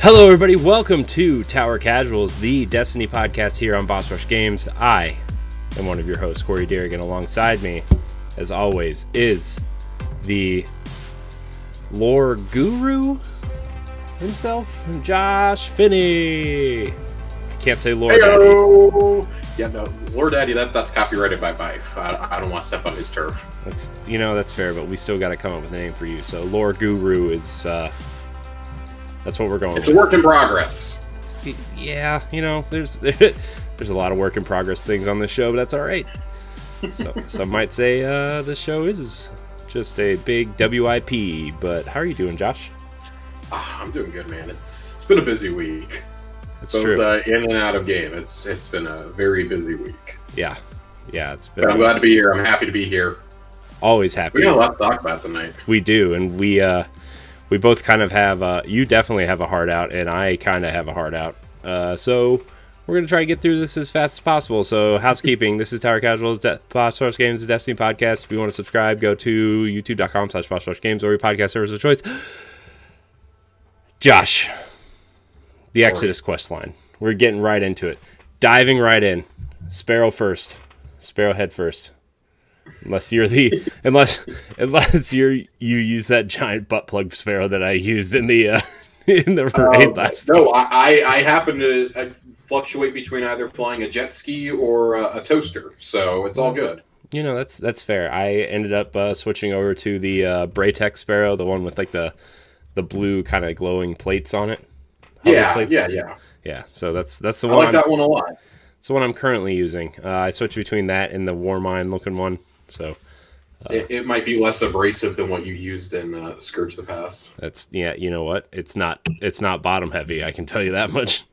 Hello, everybody. Welcome to Tower Casuals, the Destiny podcast here on Boss Rush Games. I am one of your hosts, Corey Derrigan. Alongside me, as always, is the lore guru himself, Josh Finney. Can't say Lore Daddy. Yeah, no, Lore Daddy, that's copyrighted by Bife. I don't want to step on his turf. That's fair, but we still got to come up with a name for you. So Lore Guru is, that's what we're going with. It's a work in progress. There's a lot of work in progress things on this show, but that's all right. So some might say the show is just a big WIP, but how are you doing, Josh? I'm doing good, man. It's been a busy week. It's both, true. In and out of game. It's been a very busy week. Yeah, it's been. But I'm glad to be here. I'm happy to be here. Always happy. We got a lot to talk about tonight. We do, and we both kind of have. You definitely have a heart out, and I kind of have a heart out. So we're gonna try to get through this as fast as possible. So housekeeping. This is Tower Casuals, Boss Rush Games, Destiny podcast. If you want to subscribe, go to youtube.com/BossRushGames or your podcast service of choice. Josh. The Exodus questline. We're getting right into it. Diving right in. Sparrow first. Sparrow head first. Unless you use that giant butt plug sparrow that I used in the raid last time. No, I happen to fluctuate between either flying a jet ski or a toaster, so it's all good. That's fair. I ended up switching over to the Braytech sparrow, the one with like the blue kind of glowing plates on it. Yeah. So that's the I one. like that one a lot. It's the one I'm currently using. I switched between that and the Warmind looking one. So it might be less abrasive than what you used in Scourge the Past. That's you know what? It's not bottom heavy. I can tell you that much.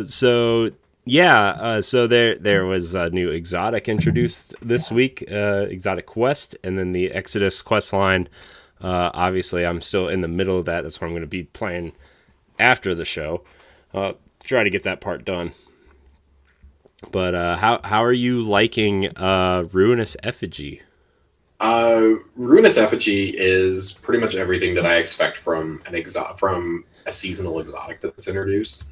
So there was a new exotic introduced this week, exotic quest, and then the Exodus quest line. Obviously, I'm still in the middle of that. That's what I'm going to be playing after the show. Try to get that part done. But how are you liking Ruinous Effigy? Ruinous Effigy is pretty much everything that I expect from a seasonal exotic that's introduced.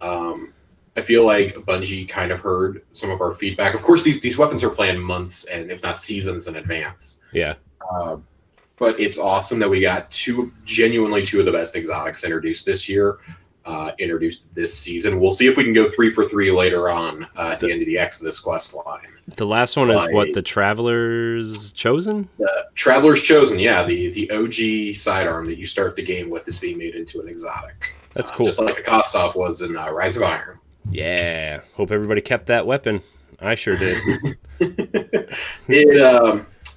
I feel like Bungie kind of heard some of our feedback. Of course, these weapons are planned months and if not seasons in advance. Yeah. But it's awesome that we got genuinely two of the best exotics introduced this year, introduced this season. We'll see if we can go 3 for 3 later on at the end of the Exodus quest line. The last one is what, the Traveler's Chosen? The Traveler's Chosen, yeah. The OG sidearm that you start the game with is being made into an exotic. That's cool. Just like the Kostov was in Rise of Iron. Yeah. Hope everybody kept that weapon. I sure did.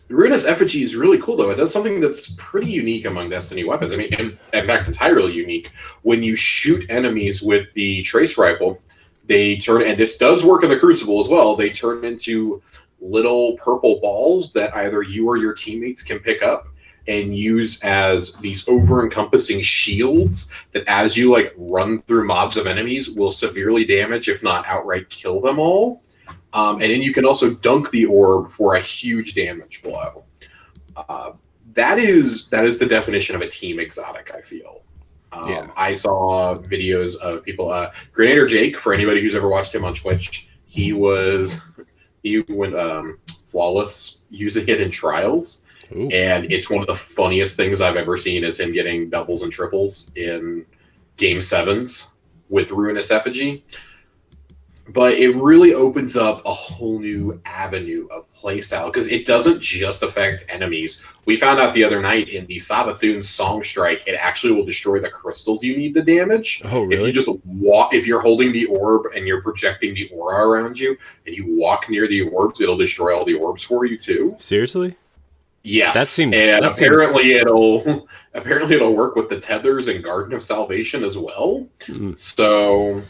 Ruinous Effigy is really cool, though. It does something that's pretty unique among Destiny weapons. I mean, in fact, entirely unique. When you shoot enemies with the trace rifle, they turn, and this does work in the Crucible as well, they turn into little purple balls that either you or your teammates can pick up and use as these over-encompassing shields that as you run through mobs of enemies will severely damage, if not outright kill them all. And then you can also dunk the orb for a huge damage blow. That is the definition of a team exotic, I feel. I saw videos of people. Grenader Jake, for anybody who's ever watched him on Twitch, he went flawless using it in trials. Ooh. And it's one of the funniest things I've ever seen is him getting doubles and triples in Game 7s with Ruinous Effigy. But it really opens up a whole new avenue of playstyle because it doesn't just affect enemies. We found out the other night in the Savathûn Song Strike, it actually will destroy the crystals you need to damage. Oh, really? If you just if you're holding the orb and you're projecting the aura around you and you walk near the orbs, it'll destroy all the orbs for you too. Seriously? Yes. Apparently it'll work with the tethers and Garden of Salvation as well. Mm. So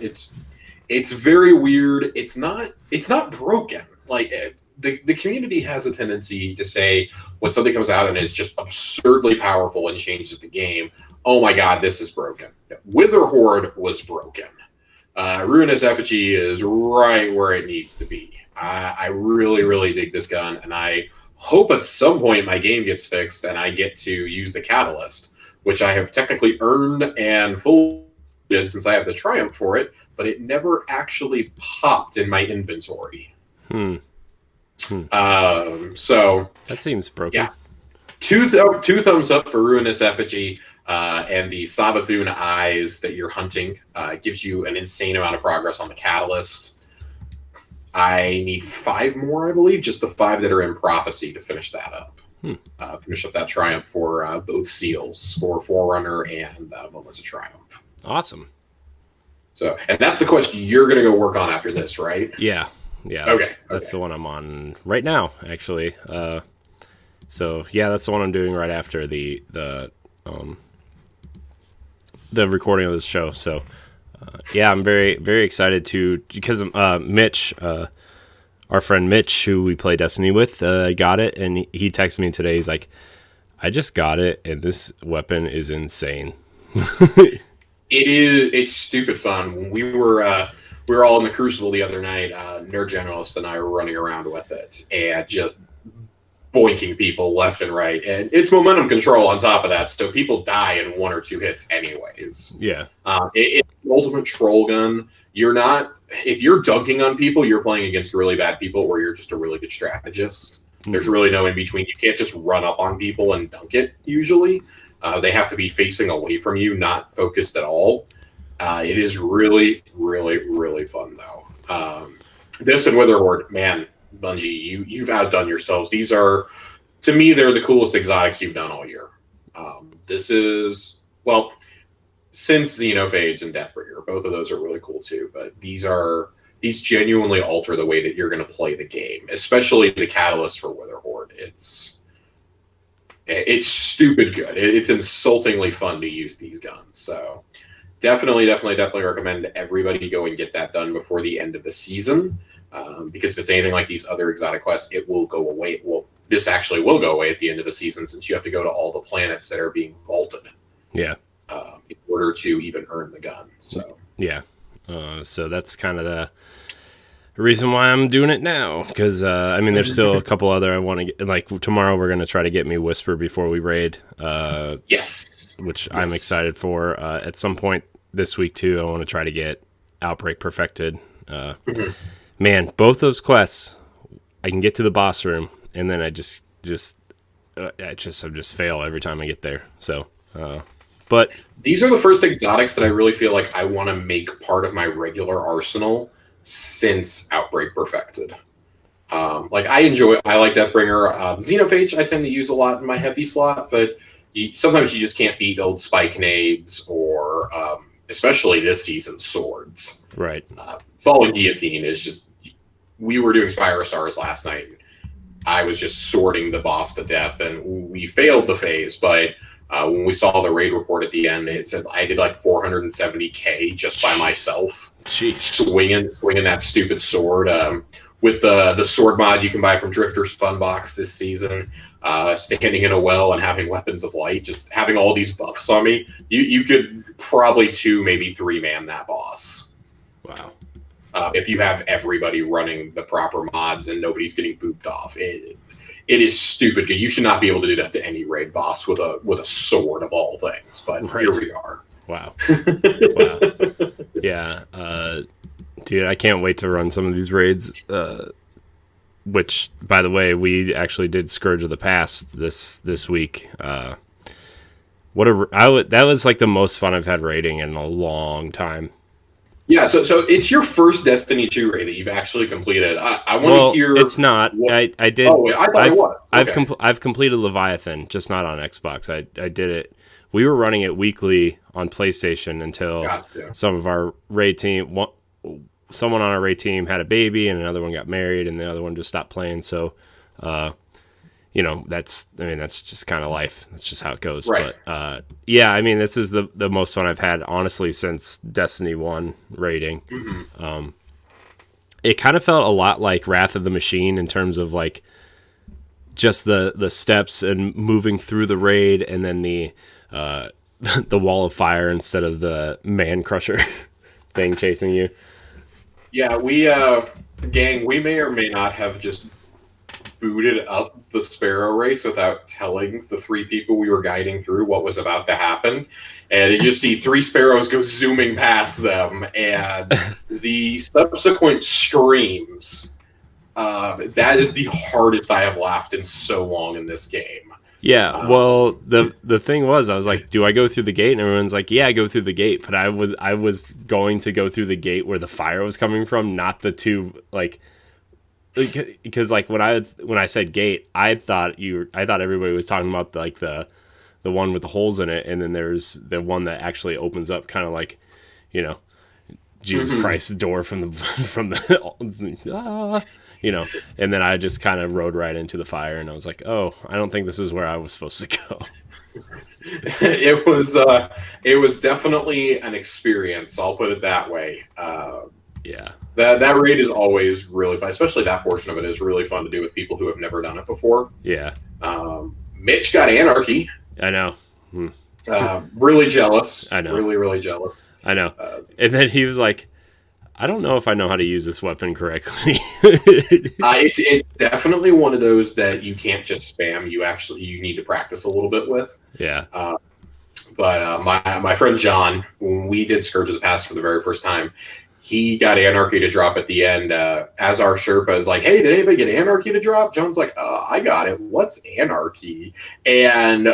it's very weird. It's not broken. The community has a tendency to say when something comes out and is just absurdly powerful and changes the game, oh my god, this is broken. Wither Horde was broken. Ruinous Effigy is right where it needs to be. I really, really dig this gun, and I hope at some point my game gets fixed and I get to use the Catalyst, which I have technically earned and full since I have the triumph for it, but it never actually popped in my inventory. So that seems broken. Yeah, two thumbs up for Ruinous Effigy, and the Savathun eyes that you're hunting gives you an insane amount of progress on the catalyst. I need 5 more, I believe, just the 5 that are in prophecy to finish that up. Finish up that triumph for both seals, for Forerunner and Moments of Triumph. Awesome. So, and that's the quest you're going to go work on after this, right? Yeah. That's the one I'm on right now, actually. So yeah, that's the one I'm doing right after the recording of this show. So yeah, I'm very, very excited because Mitch, our friend Mitch, who we play Destiny with, got it, and he texted me today. He's like, I just got it, and this weapon is insane. It's stupid fun. When we were all in the Crucible the other night, Nerd Generalist and I were running around with it and just boinking people left and right. And it's momentum control on top of that, so people die in 1 or 2 hits anyways. Yeah. It's the ultimate troll gun. If you're dunking on people, you're playing against really bad people, or you're just a really good strategist. There's really no in between. You can't just run up on people and dunk it, usually. They have to be facing away from you, not focused at all. It is really, really, really fun, though. This and Witherhoard, man, Bungie, you've outdone yourselves. These are, to me, they're the coolest exotics you've done all year. This is, well, since Xenophage and Deathbringer, both of those are really cool too. But these genuinely alter the way that you're going to play the game, especially the catalyst for Witherhoard. It's stupid good. It's insultingly fun to use these guns. So definitely recommend everybody go and get that done before the end of the season. Because if it's anything like these other exotic quests, it will go away. Well, this actually will go away at the end of the season, since you have to go to all the planets that are being vaulted. Yeah. In order to even earn the gun. So yeah. So that's kind of the reason why I'm doing it now, because there's still a couple other I want to get. Like tomorrow, we're gonna try to get me Whisper before we raid. Yes, which I'm excited for. At some point this week too, I want to try to get Outbreak perfected. Man, both those quests, I can get to the boss room, and then I just fail every time I get there. So, but these are the first exotics that I really feel like I want to make part of my regular arsenal since Outbreak perfected. I like Deathbringer. Xenophage I tend to use a lot in my heavy slot, but sometimes you just can't beat old spike nades or especially this season swords. Right. Falling Guillotine is just, we were doing Spire Stars last night. I was just sorting the boss to death, and we failed the phase, but when we saw the raid report at the end, it said I did like 470k just by myself. Jeez. Swinging that stupid sword. With the sword mod you can buy from Drifter's Fun Box this season, standing in a well and having weapons of light, just having all these buffs on me, you could probably 2, maybe 3-man that boss. Wow. If you have everybody running the proper mods and nobody's getting booped off. It is stupid good. You should not be able to do that to any raid boss with a sword of all things, but Here we are. Wow. Wow. Yeah. Dude, I can't wait to run some of these raids. Which, by the way, we actually did Scourge of the Past this week. That was like the most fun I've had raiding in a long time. Yeah, so it's your first Destiny 2 raid that you've actually completed. I want to hear. It's not. I did. Oh, wait, I thought it was. Okay. I've completed Leviathan, just not on Xbox. I did it. We were running it weekly on PlayStation until some of our raid team. Someone on our raid team had a baby, and another one got married, and the other one just stopped playing. So, that's just kind of life. That's just how it goes. Right. But yeah, this is the most fun I've had, honestly, since Destiny 1 raiding. Mm-hmm. It kind of felt a lot like Wrath of the Machine in terms of like just the steps and moving through the raid, and then the wall of fire instead of the man crusher thing chasing you. Yeah, gang, we may or may not have just booted up the Sparrow race without telling the 3 people we were guiding through what was about to happen. And you just see 3 sparrows go zooming past them, and the subsequent screams. That is the hardest I have laughed in so long in this game. Yeah, well, the thing was, I was like, do I go through the gate? And everyone's like, yeah, go through the gate. But I was going to go through the gate where the fire was coming from, not the 2, like, because like when I said gate, I thought everybody was talking about the one with the holes in it, and then there's the one that actually opens up, kind of like, Jesus Christ's door from the and then I just kind of rode right into the fire, and I was like, oh, I don't think this is where I was supposed to go. It was definitely an experience, I'll put it that way. Yeah. That raid is always really fun, especially that portion of it is really fun to do with people who have never done it before. Yeah. Mitch got Anarchy. I know. Really jealous. I know. Really, really jealous. I know. And then he was like, I don't know if I know how to use this weapon correctly. It's definitely one of those that you can't just spam. You need to practice a little bit with. Yeah. But my friend John, when we did Scourge of the Past for the very first time, he got Anarchy to drop at the end. As our Sherpa is like, hey, did anybody get Anarchy to drop? John's like, I got it. What's Anarchy? And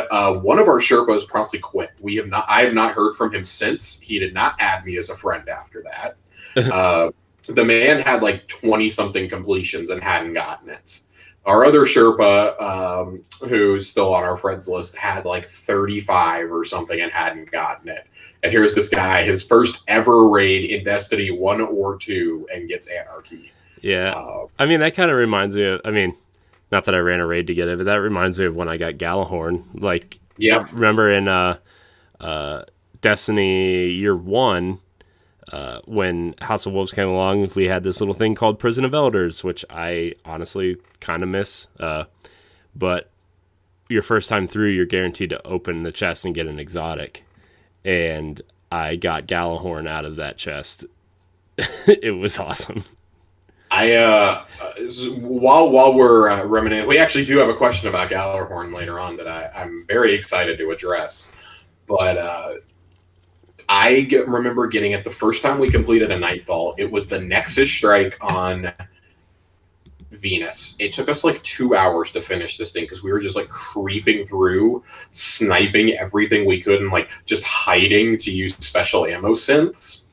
one of our Sherpas promptly quit. I have not heard from him since. He did not add me as a friend after that. The man had like 20-something completions and hadn't gotten it. Our other Sherpa, who's still on our friends list, had like 35 or something and hadn't gotten it. And here's this guy, his first ever raid in Destiny 1 or 2, and gets Anarchy. Yeah. I mean, that kind of reminds me of, not that I ran a raid to get it, but that reminds me of when I got Galahorn. Like, yeah. Remember in Destiny Year 1, when House of Wolves came along, we had this little thing called Prison of Elders, which I honestly kind of miss. But your first time through, you're guaranteed to open the chest and get an exotic. And I got Galahorn out of that chest. It was awesome. While we're reminiscing, we actually do have a question about Galahorn later on that I'm very excited to address. But I remember getting it the first time we completed a Nightfall. It was the Nexus Strike on Venus. It took us like 2 hours to finish this thing because we were just like creeping through, sniping everything we could, and like just hiding to use special ammo synths.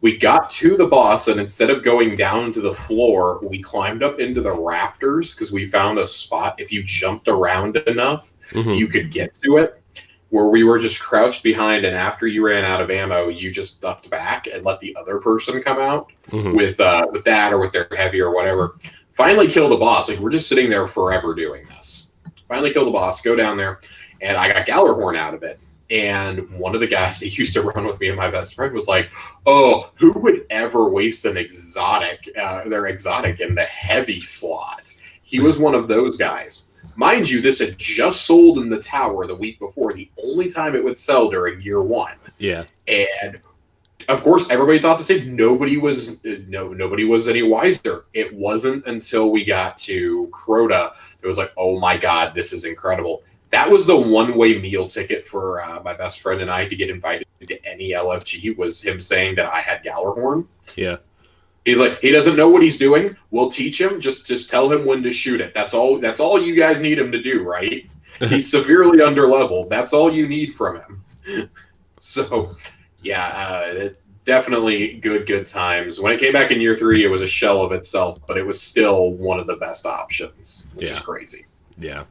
We got to the boss, and instead of going down to the floor, we climbed up into the rafters because we found a spot. If you jumped around enough, you could get to it. Where we were just crouched behind, and after you ran out of ammo, you just ducked back and let the other person come out with that or with their heavy or whatever. Finally kill the boss. Like, we're just sitting there forever doing this. Finally kill the boss, go down there, and I got Galahorn out of it. And one of the guys that used to run with me and my best friend was like, oh, who would ever waste their exotic in the heavy slot? He was one of those guys. Mind you, this had just sold in the tower the week before, the only time it would sell during Year 1. Yeah. And of course, everybody thought the same. Nobody was any wiser. It wasn't until we got to Crota, it was like, oh my God, this is incredible. That was the one-way meal ticket for my best friend and I to get invited to any LFG, was him saying that I had Galahorn. Yeah. He's like, he doesn't know what he's doing. We'll teach him. Just tell him when to shoot it. That's all you guys need him to do, right? He's severely underleveled. That's all you need from him. So, yeah, definitely good times. When it came back in Year 3, it was a shell of itself, but it was still one of the best options, which is crazy. Yeah.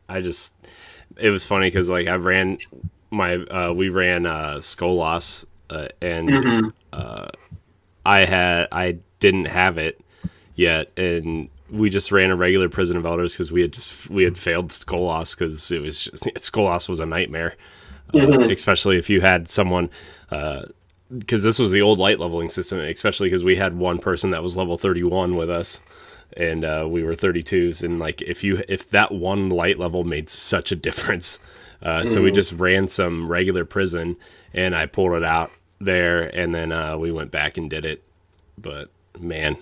It was funny because like we ran Skolas, and I didn't have it yet, and we just ran a regular Prison of Elders because we had failed Skolas because Skolas was a nightmare, especially if you had someone, because this was the old light leveling system, especially because we had one person that was level 31 with us, and we were 32s, and like if that one light level made such a difference, so we just ran some regular Prison, and I pulled it out there, and then we went back and did it. But man,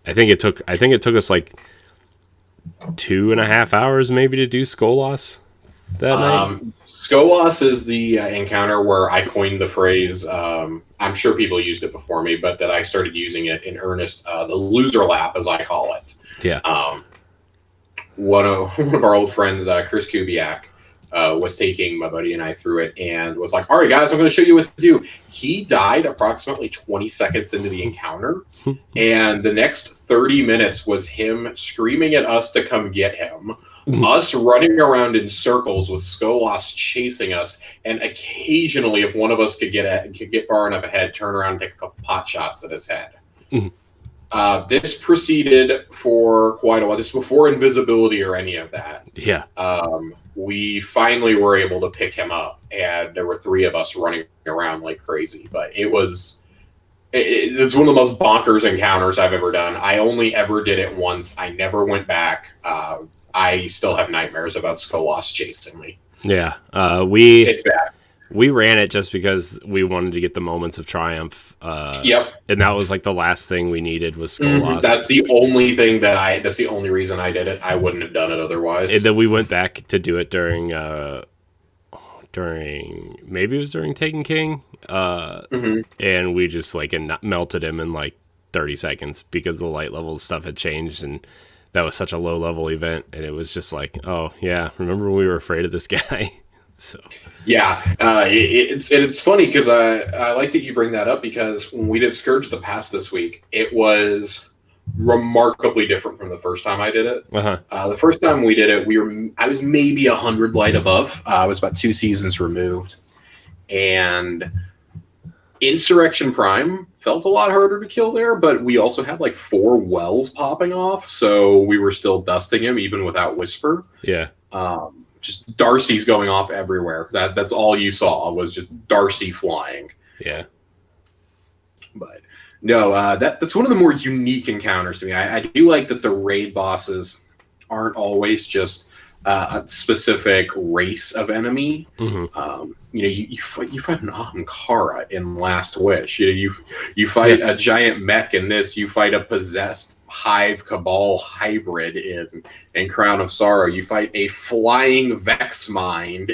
I think it took us like 2.5 hours maybe to do Skolas that night. Skolas is the encounter where I coined the phrase. I'm sure people used it before me, but that I started using it in earnest. The loser lap, as I call it. Yeah. One of our old friends, Chris Kubiak, was taking my buddy and I through it and was like, all right, guys, I'm going to show you what to do. He died approximately 20 seconds into the encounter. And the next 30 minutes was him screaming at us to come get him, us running around in circles with Skolas chasing us. And occasionally, if one of us could get far enough ahead, turn around and take a couple pot shots at his head. This proceeded for quite a while. This is before invisibility or any of that. Yeah. We finally were able to pick him up, and there were 3 of us running around like crazy. But it's one of the most bonkers encounters I've ever done. I only ever did it once. I never went back. I still have nightmares about Skolas chasing me. Yeah. It's bad. We ran it just because we wanted to get the moments of triumph. Yep. And that was like the last thing we needed was Skolas. That's the only thing that's the only reason I did it. I wouldn't have done it otherwise. And then we went back to do it during maybe it was during Taken King. And we just like melted him in like 30 seconds because the light level stuff had changed, and that was such a low level event, and it was just like, oh yeah, remember when we were afraid of this guy? So yeah, it's funny because I like that you bring that up, because when we did Scourge the Past this week, it was remarkably different from the first time I did it. The first time we did it, I was maybe 100 light above. I was about 2 seasons removed, and Insurrection Prime felt a lot harder to kill there, but we also had like 4 wells popping off, so we were still dusting him even without Whisper. Yeah. Just Darcy's going off everywhere. That's all you saw was just Darcy flying. Yeah. But no, that's one of the more unique encounters to me. I do like that the raid bosses aren't always just a specific race of enemy. You fight an Ahamkara in Last Wish. You fight a giant mech in this. You fight a possessed Hive Cabal hybrid in Crown of Sorrow. You fight a flying Vex Mind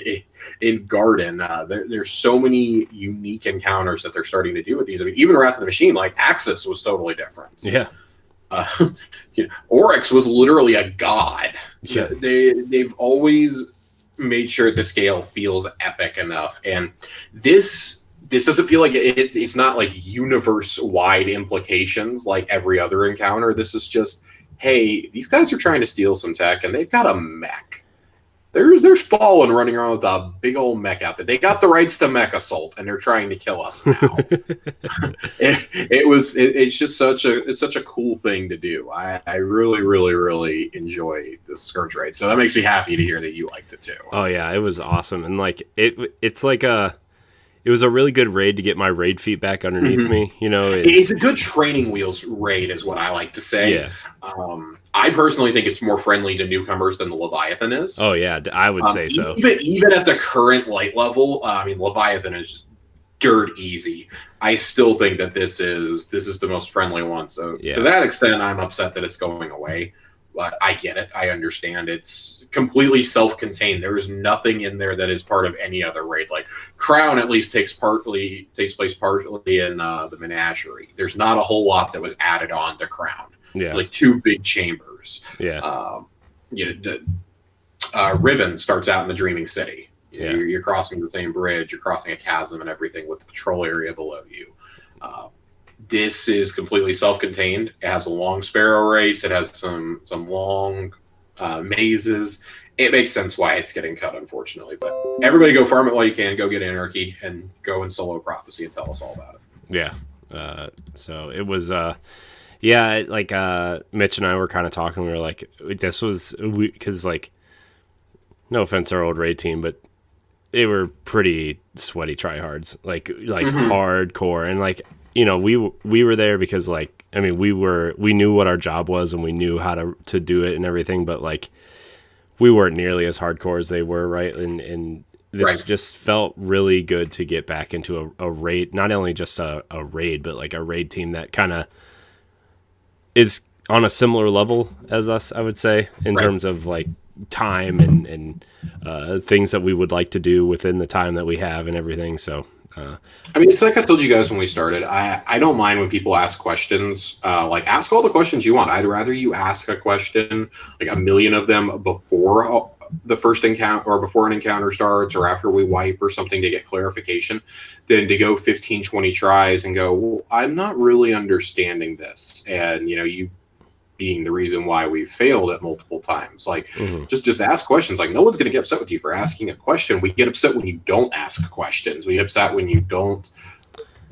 in Garden. There's so many unique encounters that they're starting to do with these. I mean, even Wrath of the Machine, like Axis, was totally different. Yeah. Oryx was literally a god. Yeah. They've always made sure the scale feels epic enough, and this doesn't feel like it's not like universe-wide implications like every other encounter. This is just, hey, these guys are trying to steal some tech, and they've got a mech. There's Fallen running around with a big old mech out there. They got the rights to mech assault, and they're trying to kill us now. It's just such a cool thing to do. I really, really, really enjoy the Scourge raid. So that makes me happy to hear that you liked it too. Oh yeah, it was awesome, and like it's like it was a really good raid to get my raid feet back underneath me. You know, it's a good training wheels raid, is what I like to say. Yeah. I personally think it's more friendly to newcomers than the Leviathan is. Oh yeah, I would say so. Even at the current light level, I mean, Leviathan is just dirt easy. I still think that this is the most friendly one. So to that extent, I'm upset that it's going away. But I get it. I understand. It's completely self-contained. There is nothing in there that is part of any other raid. Like Crown, at least takes place partly in the Menagerie. There's not a whole lot that was added on to Crown. Yeah, like 2 big chambers. Yeah. Riven starts out in the Dreaming City. Yeah. You're crossing the same bridge. You're crossing a chasm and everything with the patrol area below you. This is completely self-contained. It has a long sparrow race. It has some long mazes. It makes sense why it's getting cut, unfortunately. But everybody go farm it while you can. Go get Anarchy and go in solo Prophecy and tell us all about it. Yeah. So it was... Yeah, like Mitch and I were kind of talking. We were like, this was because, like, no offense to our old raid team, but they were pretty sweaty tryhards, like hardcore, and like, you know, we were there because, like, I mean, we knew what our job was and we knew how to do it and everything, but like, we weren't nearly as hardcore as they were, right? And this just felt really good to get back into a raid, not only just a raid, but like a raid team that kind of is on a similar level as us, I would say, in Right. terms of like time and things that we would like to do within the time that we have and everything. So, I mean, it's like I told you guys when we started. I don't mind when people ask questions. Like, ask all the questions you want. I'd rather you ask a question, like a million of them, before the first encounter or before an encounter starts or after we wipe or something to get clarification, than to go 15, 20 tries and go, well, I'm not really understanding this. And, you being the reason why we failed at multiple times. Like, just ask questions. Like, no one's going to get upset with you for asking a question. We get upset when you don't ask questions. We get upset when you don't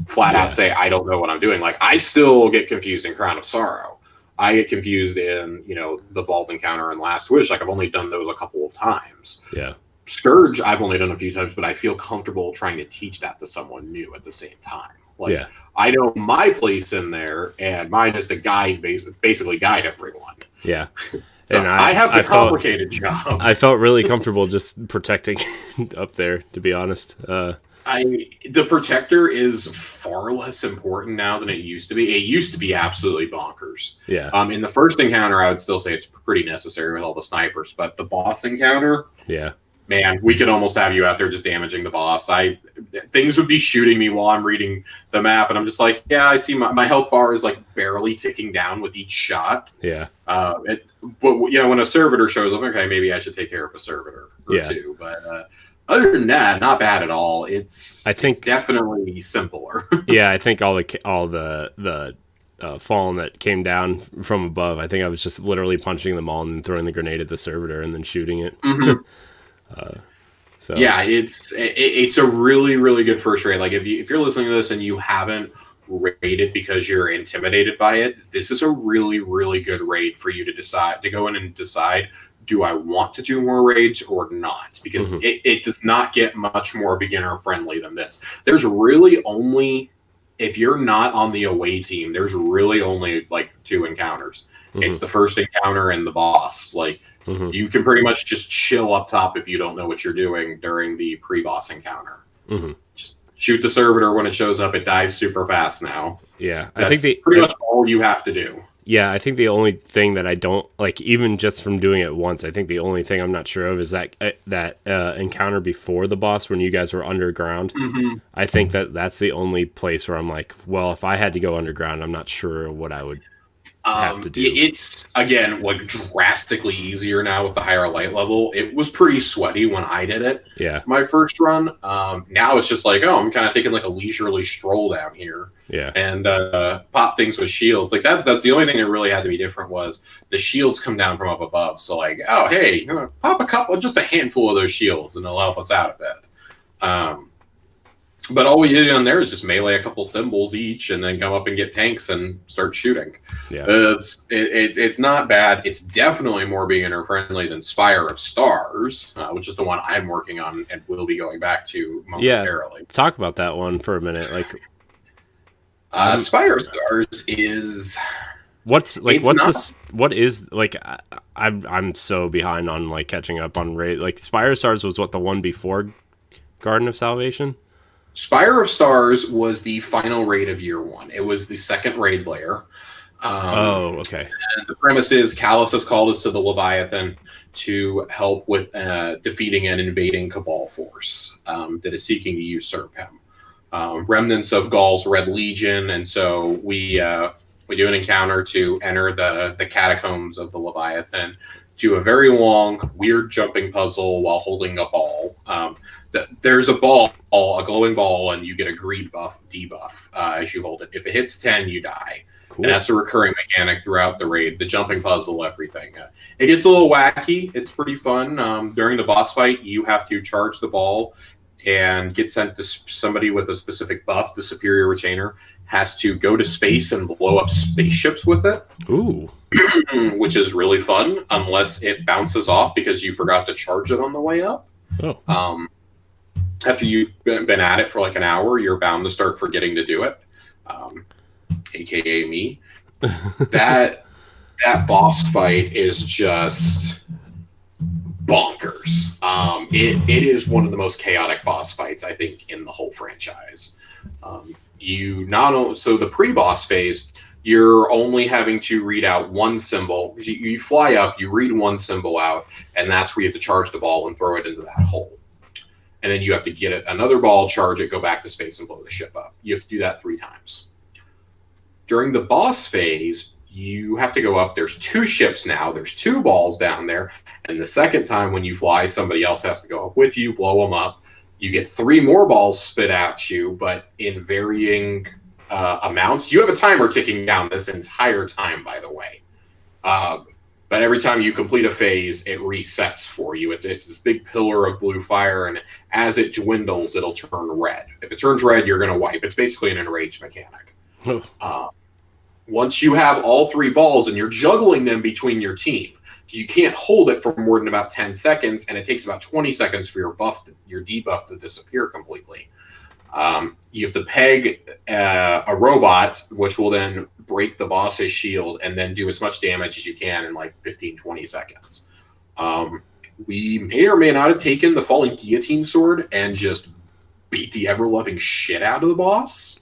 flat out say, I don't know what I'm doing. Like, I still get confused in Crown of Sorrow. I get confused in, the Vault encounter and Last Wish. Like, I've only done those a couple of times. yeah. Scourge, I've only done a few times, but I feel comfortable trying to teach that to someone new at the same time. Like, I know my place in there, and mine is to guide, basically guide everyone. Yeah. And I have the complicated job. I felt really comfortable just protecting up there, to be honest. The protector is far less important now than it used to be. It used to be absolutely bonkers. Yeah. In the first encounter, I would still say it's pretty necessary with all the snipers, but the boss encounter, man, we could almost have you out there just damaging the boss. Things would be shooting me while I'm reading the map, and I'm just like, yeah, I see my health bar is like barely ticking down with each shot. Yeah. But when a servitor shows up, okay, maybe I should take care of a servitor or two. But other than that, not bad at all. It's definitely simpler. Yeah, I think all the fallen that came down from above, I think I was just literally punching them all and then throwing the grenade at the servitor and then shooting it. So yeah, it's a really, really good first raid. Like, if you're listening to this and you haven't raided because you're intimidated by it, this is a really, really good raid for you to go in and decide, do I want to do more raids or not? Because it does not get much more beginner friendly than this. There's really only, if you're not on the away team, there's really only like 2 encounters. It's the first encounter and the boss. Like, you can pretty much just chill up top if you don't know what you're doing during the pre-boss encounter. Just shoot the servitor when it shows up. It dies super fast now. Yeah, I think pretty much all you have to do. Yeah, I think the only thing that I don't like, even just from doing it once, I think the only thing I'm not sure of is that encounter before the boss when you guys were underground. I think that's the only place where I'm like, well, if I had to go underground, I'm not sure what I would have to do. It's, again, like, drastically easier now with the higher light level. It was pretty sweaty when I did it. Yeah. My first run. Now it's just like, I'm kind of taking like a leisurely stroll down here. Yeah. And pop things with shields. Like, that's the only thing that really had to be different was the shields come down from up above. So, like, oh, hey, pop just a handful of those shields and it'll help us out a bit. But all we did on there is just melee a couple symbols each and then come up and get tanks and start shooting. Yeah. It's not bad. It's definitely more beginner friendly than Spire of Stars, which is the one I'm working on and will be going back to momentarily. Yeah. Talk about that one for a minute. Like, Spire of Stars is I'm so behind on like catching up on raid. Like, Spire of Stars was the one before Garden of Salvation? Spire of Stars was the final raid of year 1. It was the second raid layer. Okay. And the premise is Callus has called us to the Leviathan to help with defeating an invading Cabal force that is seeking to usurp him. Remnants of Gaul's Red Legion, and so we do an encounter to enter the catacombs of the Leviathan, do a very long, weird jumping puzzle while holding a ball. There's a ball, a glowing ball, and you get a greed debuff as you hold it. If it hits 10, you die. Cool. And that's a recurring mechanic throughout the raid, the jumping puzzle, everything. It gets a little wacky. It's pretty fun. During the boss fight, you have to charge the ball and get sent to somebody with a specific buff. The Superior Retainer has to go to space and blow up spaceships with it. Ooh. Which is really fun, unless it bounces off because you forgot to charge it on the way up. Oh. After you've been at it for like an hour, you're bound to start forgetting to do it. AKA me. That boss fight is just bonkers. It is one of the most chaotic boss fights, I think, in the whole franchise. So the pre-boss phase, you're only having to read out one symbol. You fly up, you read one symbol out, and that's where you have to charge the ball and throw it into that hole. And then you have to get it another ball, charge it, go back to space, and blow the ship up. You have to do that 3 times. During the boss phase, you have to go up. There's 2 ships now. There's 2 balls down there. And the second time when you fly, somebody else has to go up with you, blow them up. You get 3 more balls spit at you, but in varying amounts. You have a timer ticking down this entire time, by the way. But every time you complete a phase, it resets for you. It's this big pillar of blue fire, and as it dwindles, it'll turn red. If it turns red, you're going to wipe. It's basically an enraged mechanic. Once you have all 3 balls and you're juggling them between your team, you can't hold it for more than about 10 seconds, and it takes about 20 seconds for your debuff to disappear completely. You have to peg a robot, which will then break the boss's shield and then do as much damage as you can in like 15, 20 seconds. We may or may not have taken the falling guillotine sword and just beat the ever-loving shit out of the boss,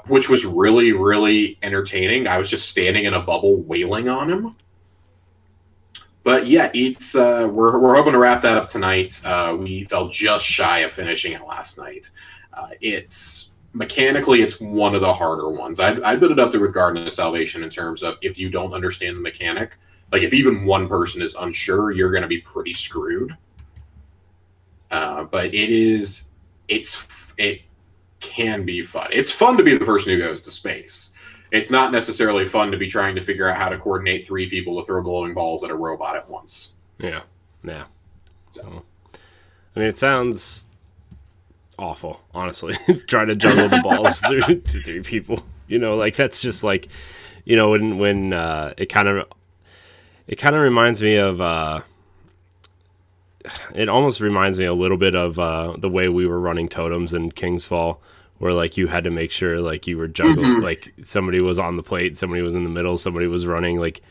which was really, really entertaining. I was just standing in a bubble wailing on him. But yeah, it's we're hoping to wrap that up tonight. We fell just shy of finishing it last night. It's mechanically, it's one of the harder ones. I'd put it up there with Garden of Salvation in terms of if you don't understand the mechanic, like if even one person is unsure, you're going to be pretty screwed. But it can be fun. It's fun to be the person who goes to space. It's not necessarily fun to be trying to figure out how to coordinate 3 people to throw glowing balls at a robot at once. Yeah. So, I mean, it sounds awful, honestly. Trying to juggle the balls to 3 people. Like that's just like, when it kind of reminds me of. It almost reminds me a little bit of the way we were running totems in King's Fall, where like you had to make sure like you were juggling, like somebody was on the plate, somebody was in the middle, somebody was running, like.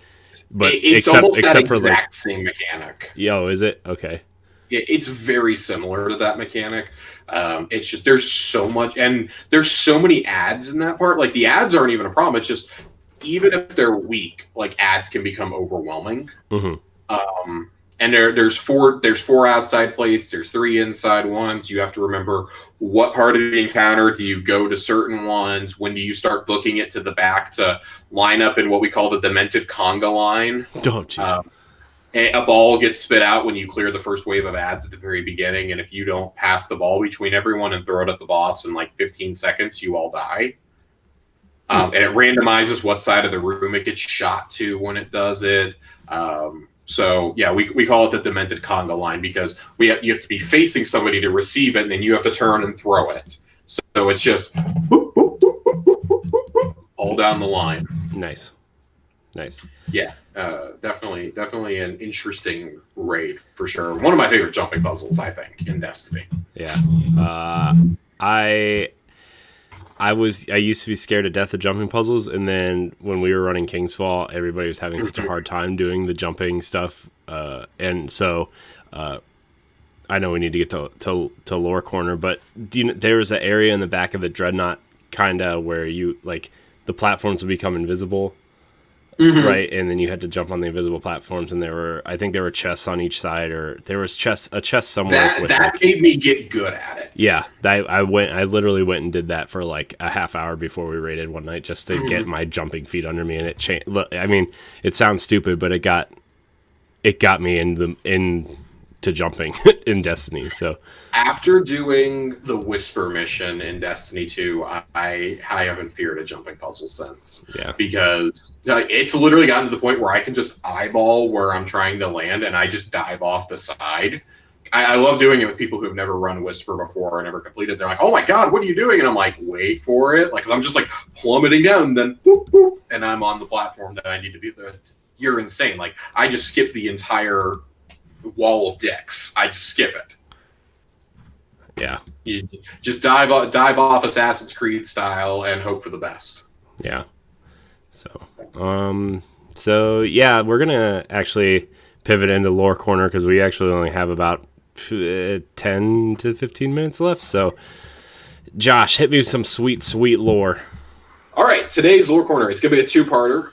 But it's almost that exact same mechanic. Yo, is it okay? It's very similar to that mechanic. It's just there's so much, and there's so many ads in that part. Like the ads aren't even a problem. It's just even if they're weak, like ads can become overwhelming. And there's four outside plates. There's 3 inside ones. You have to remember what part of the encounter do you go to certain ones. When do you start booking it to the back to line up in what we call the demented conga line? Oh, jeez. A ball gets spit out when you clear the first wave of ads at the very beginning, and if you don't pass the ball between everyone and throw it at the boss in like 15 seconds, you all die. And it randomizes what side of the room it gets shot to when it does it. So yeah, we call it the demented conga line because you have to be facing somebody to receive it, and then you have to turn and throw it. So it's just boop, boop, boop, boop, boop, boop, boop, boop, all down the line. Nice. Yeah, definitely an interesting raid for sure. One of my favorite jumping puzzles, I think, in Destiny. Yeah, I used to be scared to death of jumping puzzles, and then when we were running King's Fall, everybody was having such a hard time doing the jumping stuff, and so I know we need to get to Lore Corner, but there was an area in the back of the Dreadnought, kind of where you like the platforms would become invisible, right? And then you had to jump on the invisible platforms, and I think there were chests on each side, or there was a chest somewhere. That made me get good at it. Yeah, I literally went and did that for like a half hour before we raided one night just to get my jumping feet under me, and it changed. I mean, it sounds stupid, but it got me into jumping in Destiny. So after doing the Whisper mission in Destiny 2, I haven't feared a jumping puzzle since. Yeah, because it's literally gotten to the point where I can just eyeball where I'm trying to land, and I just dive off the side. I love doing it with people who've never run Whisper before or never completed. They're like, "Oh my god, what are you doing?" And I'm like, "Wait for it!" Like, 'cause I'm just like plummeting down, and then boop, boop, and I'm on the platform that I need to be. You're insane! Like, I just skipped the entire wall of dicks. I just skip it. Yeah, you just dive off Assassin's Creed style and hope for the best. Yeah. So yeah, we're gonna actually pivot into Lore Corner because we actually only have about 10 to 15 minutes left. So, Josh, hit me with some sweet lore. All right. right, today's Lore Corner, it's going to be a two-parter.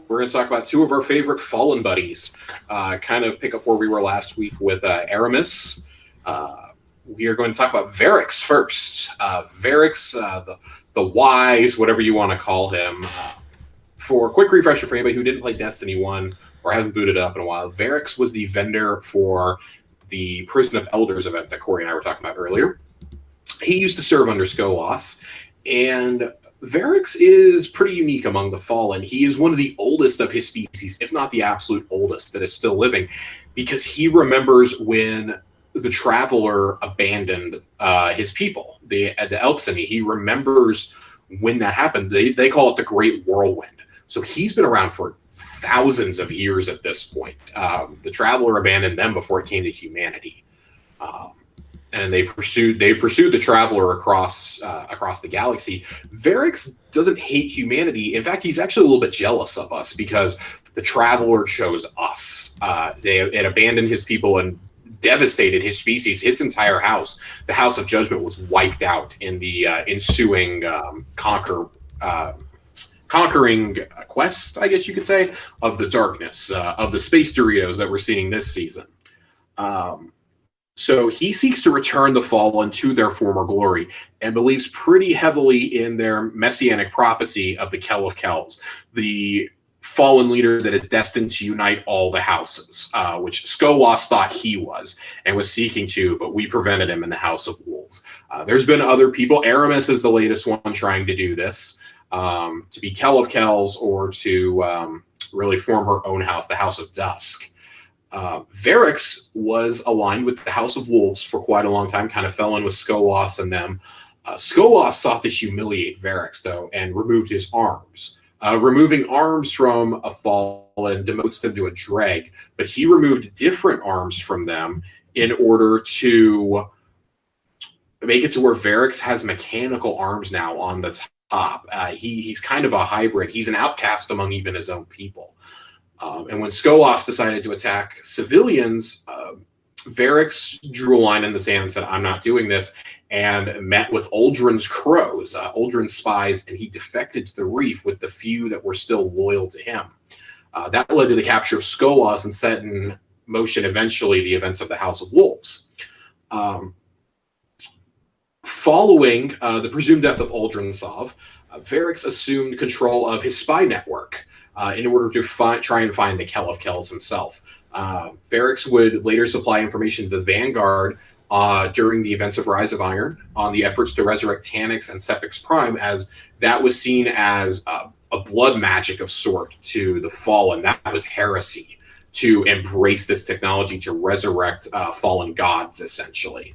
We're going to talk about two of our favorite Fallen buddies, kind of pick up where we were last week with Aramis. We are going to talk about Variks first. Variks, the Wise, whatever you want to call him. For a quick refresher for anybody who didn't play Destiny 1 or hasn't booted it up in a while, Variks was the vendor for the Prison of Elders event that Corey and I were talking about earlier. He used to serve under Skolas, and Variks is pretty unique among the Fallen. He is one of the oldest of his species, if not the absolute oldest, that is still living, because he remembers when the Traveler abandoned his people, the Elksini. He remembers when that happened. They call it the Great Whirlwind. So he's been around for thousands of years at this point. The Traveler abandoned them before it came to humanity. And they pursued the Traveler across the galaxy. Variks doesn't hate humanity. In fact, he's actually a little bit jealous of us because the Traveler chose us. It abandoned his people and devastated his species. His entire house, the House of Judgment, was wiped out in the ensuing conquering quest, I guess you could say, of the darkness, of the space Doritos that we're seeing this season. So he seeks to return the Fallen to their former glory and believes pretty heavily in their messianic prophecy of the Kell of Kells, the Fallen leader that is destined to unite all the houses, which Skolas thought he was and was seeking to, but we prevented him in the House of Wolves. There's been other people. Aramis is the latest one trying to do this, to be Kell of Kells or to really form her own house, the House of Dusk. Variks was aligned with the House of Wolves for quite a long time, kind of fell in with Skolas and them. Skolas sought to humiliate Variks, though, and removed his arms. Removing arms from a Fallen demotes them to a dreg, but he removed different arms from them in order to make it to where Variks has mechanical arms now on the top. He's kind of a hybrid. He's an outcast among even his own people. And when Skolas decided to attack civilians, Variks drew a line in the sand and said, I'm not doing this, and met with Uldren's crows, Uldren's spies, and he defected to the reef with the few that were still loyal to him. That led to the capture of Skolas and set in motion eventually the events of the House of Wolves. Following the presumed death of Uldren Sov, Variks assumed control of his spy network in order to try and find the Kell of Kells himself. Variks would later supply information to the Vanguard during the events of Rise of Iron on the efforts to resurrect Tanyx and Sepix Prime, as that was seen as a blood magic of sort to the Fallen. That was heresy to embrace this technology to resurrect fallen gods, essentially.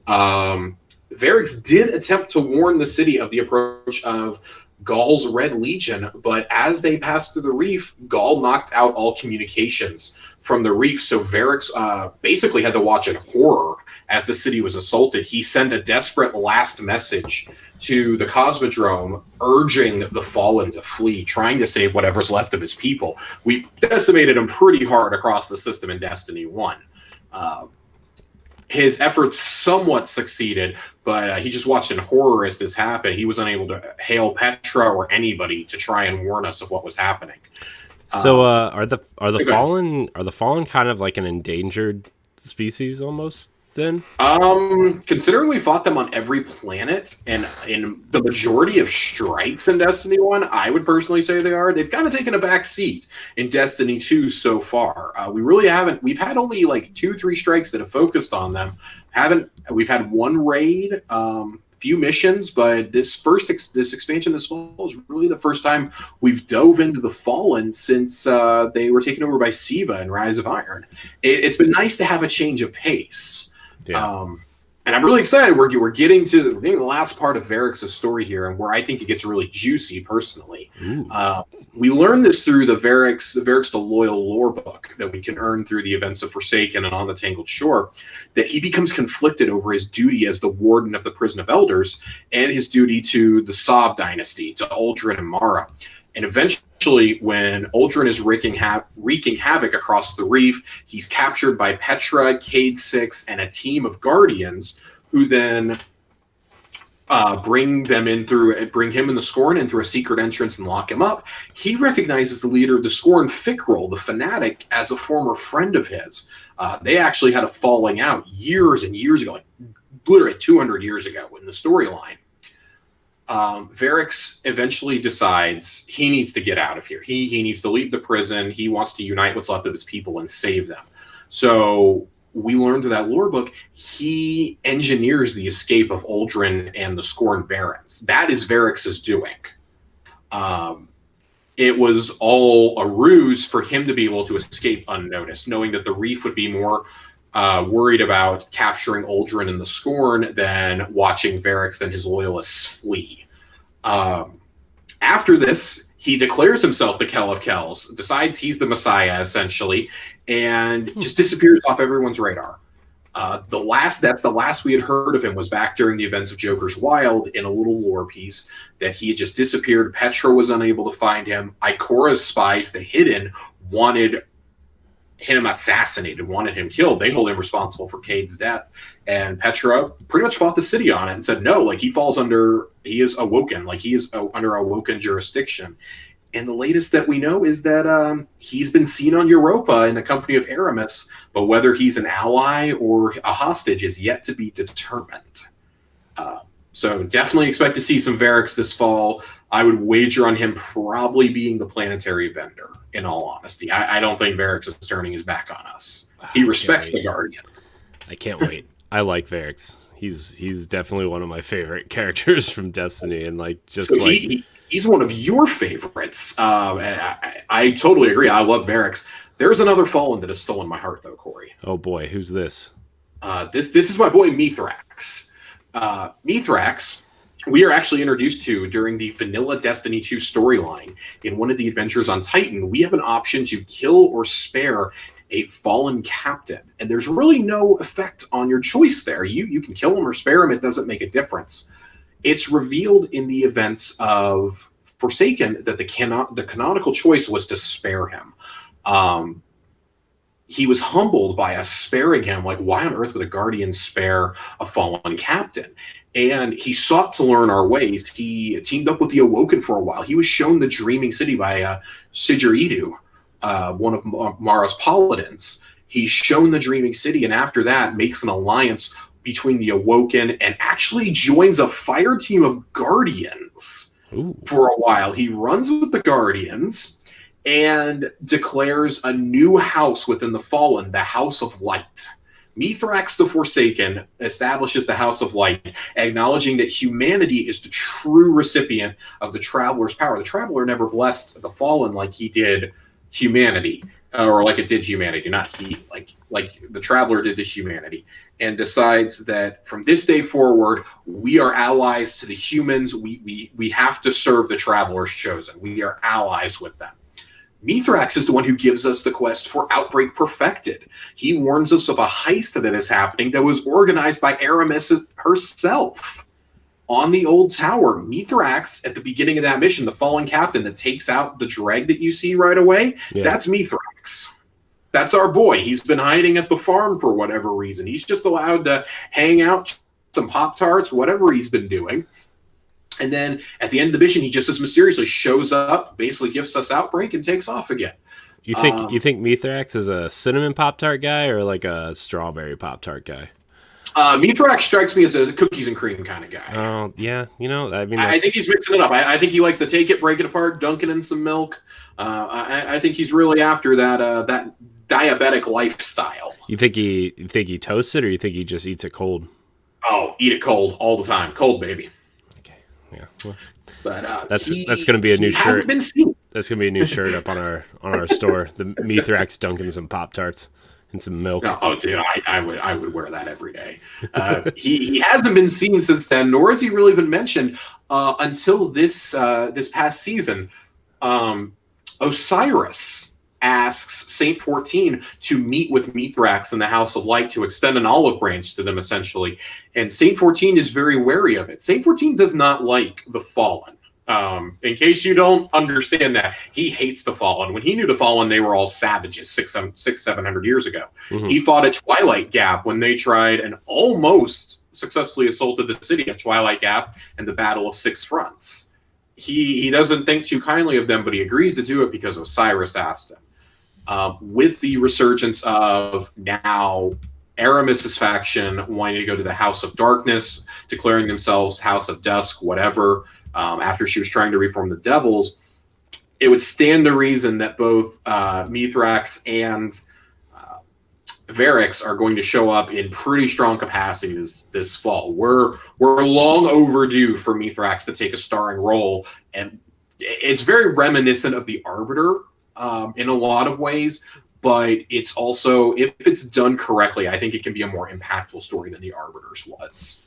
Variks did attempt to warn the city of the approach of Gaul's Red Legion, but as they passed through the reef, Gaul knocked out all communications from the reef, so Variks basically had to watch in horror as the city was assaulted. He sent a desperate last message to the Cosmodrome, urging the Fallen to flee, trying to save whatever's left of his people. We decimated him pretty hard across the system in Destiny 1. His efforts somewhat succeeded, but he just watched in horror as this happened. He was unable to hail Petra or anybody to try and warn us of what was happening. So are the Fallen kind of like an endangered species almost then? Considering we fought them on every planet and in the majority of strikes in Destiny 1, I would personally say they are. They've kind of taken a back seat in Destiny 2 so far. We really haven't. We've had only like 2-3 strikes that have focused on them. We've had one raid, few missions, but this expansion this fall is really the first time we've dove into the Fallen since they were taken over by Siva in Rise of Iron. It's been nice to have a change of pace. Yeah. And I'm really excited. We're getting to the last part of Variks' story here, and where I think it gets really juicy personally. We learned this through the Variks the Loyal lore book that we can earn through the events of Forsaken and On the Tangled Shore, that he becomes conflicted over his duty as the warden of the Prison of Elders and his duty to the Sov dynasty, to Uldren and Mara. And eventually, when Uldren is wreaking havoc across the reef, he's captured by Petra, Cade 6, and a team of Guardians, who then bring him and the Scorn in through a secret entrance and lock him up. He recognizes the leader of the Scorn, Fickrell, the fanatic, as a former friend of his. They actually had a falling out years and years ago, like literally 200 years ago in the storyline. Variks eventually decides he needs to get out of here. He needs to leave the prison. He wants to unite what's left of his people and save them. So we learned through that lore book, he engineers the escape of Uldren and the Scorn Barons. That is Variks' doing. It was all a ruse for him to be able to escape unnoticed, knowing that the Reef would be more worried about capturing Uldren and the Scorn than watching Variks and his loyalists flee. After this, he declares himself the Kell of Kells, decides he's the Messiah, essentially, and just disappears off everyone's radar. That's the last we had heard of him was back during the events of Joker's Wild in a little lore piece that he had just disappeared. Petra was unable to find him. Ikora's spies, the Hidden, wanted him assassinated, wanted him killed. They hold him responsible for Cade's death. And Petra pretty much fought the city on it and said, no, like he is awoken, like he is under awoken jurisdiction. And the latest that we know is that he's been seen on Europa in the company of Aramis, but whether he's an ally or a hostage is yet to be determined. So definitely expect to see some Variks this fall. I would wager on him probably being the planetary vendor, in all honesty. I don't think Variks is turning his back on us. He respects the Guardian. I can't wait. I like Variks. He's definitely one of my favorite characters from Destiny, and he's one of your favorites. I totally agree. I love Variks. There's another Fallen that has stolen my heart, though, Corey. Oh boy, who's this? This is my boy Mithrax. Mithrax, we are actually introduced to during the vanilla Destiny 2 storyline. In one of the adventures on Titan, we have an option to kill or spare a fallen captain, and there's really no effect on your choice there. You can kill him or spare him. It doesn't make a difference. It's revealed in the events of Forsaken that the canonical choice was to spare him. He was humbled by us sparing him. Like, why on earth would a Guardian spare a fallen captain? And he sought to learn our ways. He teamed up with the Awoken for a while. He was shown the Dreaming City by Sigiridu, one of Mara's paladins. He's shown the Dreaming City, and after that makes an alliance between the Awoken and actually joins a fire team of Guardians. Ooh. For a while. He runs with the Guardians and declares a new house within the Fallen, the House of Light. Mithrax the Forsaken establishes the House of Light, acknowledging that humanity is the true recipient of the Traveler's power. The Traveler never blessed the Fallen like he did humanity, or like it did humanity, not he, like the Traveler did to humanity, and decides that from this day forward, we are allies to the humans. We have to serve the Traveler's chosen. We are allies with them. Mithrax is the one who gives us the quest for Outbreak Perfected. He warns us of a heist that is happening that was organized by Aramis herself on the old tower. Mithrax, at the beginning of that mission, the fallen captain that takes out the Dreg that you see right away, That's Mithrax. That's our boy. He's been hiding at the farm for whatever reason. He's just allowed to hang out, some Pop-Tarts, whatever he's been doing. And then at the end of the mission, he just as mysteriously shows up, basically gives us Outbreak, and takes off again. You think Mithrax is a cinnamon Pop-Tart guy or like a strawberry Pop-Tart guy? Mithrax strikes me as a cookies and cream kind of guy. Oh, yeah. I think he's mixing it up. I think he likes to take it, break it apart, dunk it in some milk. I think he's really after that diabetic lifestyle. You think he toasts it, or you think he just eats it cold? Oh, eat it cold all the time. Cold, baby. Yeah, well, but that's going to be a new shirt. Hasn't been seen. That's going to be a new shirt up on our store. The Mithrax dunking some Pop-Tarts and some milk. Oh, dude, I would wear that every day. He hasn't been seen since then, nor has he really been mentioned until this past season. Osiris asks Saint 14 to meet with Mithrax in the House of Light to extend an olive branch to them, essentially. And Saint 14 is very wary of it. Saint 14 does not like the Fallen. In case you don't understand that, he hates the Fallen. When he knew the Fallen, they were all savages 700 years ago. Mm-hmm. He fought at Twilight Gap when they tried and almost successfully assaulted the city at Twilight Gap and the Battle of Six Fronts. He doesn't think too kindly of them, but he agrees to do it because Osiris asked him. With the resurgence of now Aramis's faction wanting to go to the House of Darkness, declaring themselves House of Dusk, whatever, after she was trying to reform the Devils, it would stand to reason that both Mithrax and Variks are going to show up in pretty strong capacity this fall. We're long overdue for Mithrax to take a starring role, and it's very reminiscent of the Arbiter in a lot of ways, but it's also, if it's done correctly, I think it can be a more impactful story than the Arbiter's was.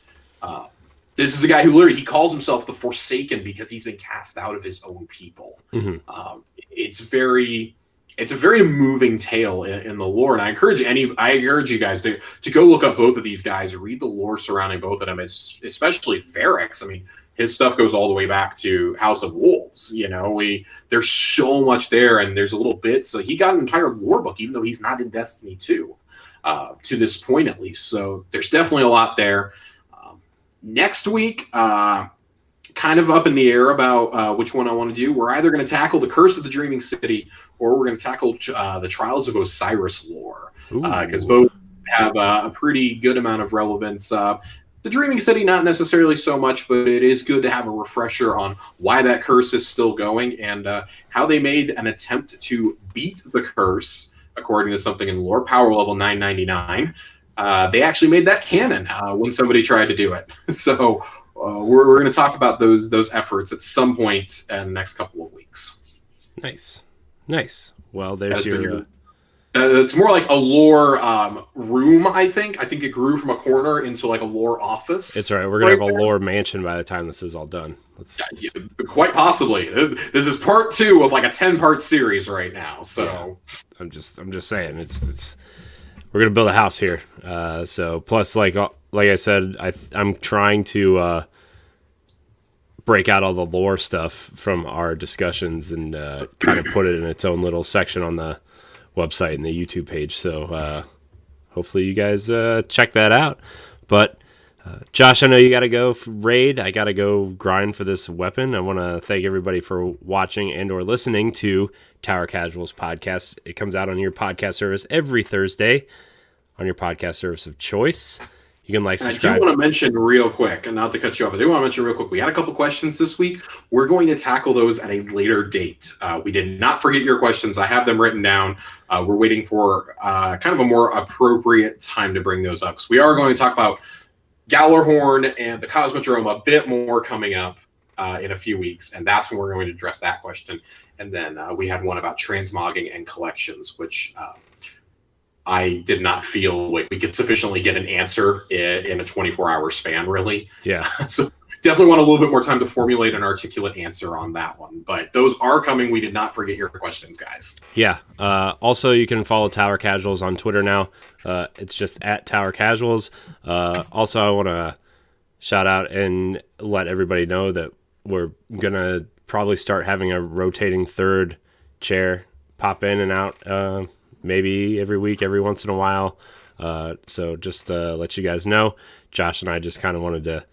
This is a guy who literally, he calls himself the Forsaken because he's been cast out of his own people. Mm-hmm. It's a very moving tale in the lore, and I encourage you guys to go look up both of these guys, read the lore surrounding both of them, especially Variks. I mean, his stuff goes all the way back to House of Wolves. There's so much there, and there's a little bit. So he got an entire lore book, even though he's not in Destiny 2 to this point, at least. So there's definitely a lot there. Next week, kind of up in the air about which one I want to do. We're either going to tackle the Curse of the Dreaming City, or we're going to tackle the Trials of Osiris lore, because both have a pretty good amount of relevance. The Dreaming City, not necessarily so much, but it is good to have a refresher on why that curse is still going and how they made an attempt to beat the curse, according to something in lore, power level 999. They actually made that canon when somebody tried to do it. So we're going to talk about those efforts at some point in the next couple of weeks. Nice. Well, there's your... it's more like a lore room, I think. I think it grew from a corner into like a lore office. It's all right. We're going to have a lore mansion by the time this is all done. Let's... Quite possibly. This is part 2 of like a 10-part series right now. So yeah. I'm just saying, it's we're going to build a house here. So plus, like I said, I'm trying to break out all the lore stuff from our discussions and kind of put it in its own little section on the website and the YouTube page. So hopefully you guys check that out. But Josh, I know you got to go raid. I got to go grind for this weapon. I want to thank everybody for watching and or listening to Tower Casuals podcast. It comes out on your podcast service every Thursday on your podcast service of choice. You can subscribe. I do want to mention real quick, and not to cut you off, I do want to mention real quick, we had a couple questions this week. We're going to tackle those at a later date. We did not forget your questions. I have them written down. We're waiting for kind of a more appropriate time to bring those up. because we are going to talk about Gallarhorn and the Cosmodrome a bit more coming up in a few weeks, and that's when we're going to address that question. And then we had one about transmogging and collections, which I did not feel like we could sufficiently get an answer in a 24-hour span, really. Yeah. So definitely want a little bit more time to formulate an articulate answer on that one. But those are coming. We did not forget your questions, guys. Yeah. Also, you can follow Tower Casuals on Twitter now. It's just at Tower Casuals. Also, I want to shout out and let everybody know that we're going to probably start having a rotating third chair pop in and out maybe every week, every once in a while. So just to let you guys know, Josh and I just kind of wanted to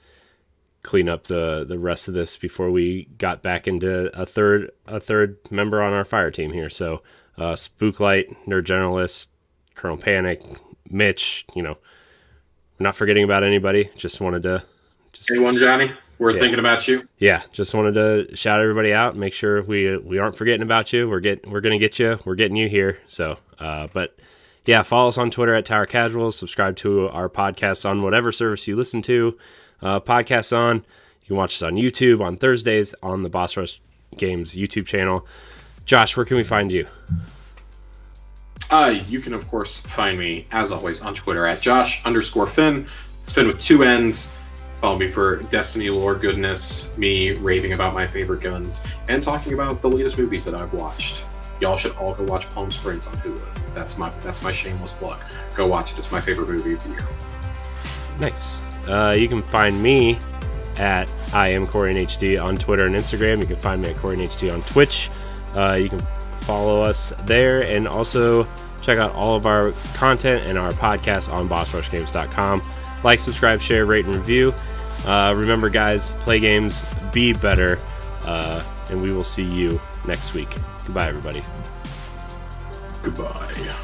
clean up the rest of this before we got back into a third member on our fire team here. So Spooklight, Nerd Generalist, Colonel Panic, Mitch, we're not forgetting about anybody. Just wanted to... Anyone, Johnny? We're thinking about you. Yeah, just wanted to shout everybody out and make sure we aren't forgetting about you. We're gonna get you. We're getting you here. So, but yeah, follow us on Twitter at Tower Casuals. Subscribe to our podcast on whatever service you listen to podcasts on. You can watch us on YouTube on Thursdays on the Boss Rush Games YouTube channel. Josh, where can we find you? You can of course find me as always on Twitter at Josh_Finn. It's Finn with 2 N's. Follow me for Destiny lore goodness, me raving about my favorite guns, and talking about the latest movies that I've watched. Y'all should all go watch Palm Springs on Hulu. That's my shameless plug. Go watch it. It's my favorite movie of the year. Nice. You can find me at I am CorianHD on Twitter and Instagram. You can find me at CorianHD on Twitch. You can follow us there, and also check out all of our content and our podcasts on BossRushGames.com. Like, subscribe, share, rate, and review. Remember, guys, play games, be better, and we will see you next week. Goodbye, everybody. Goodbye.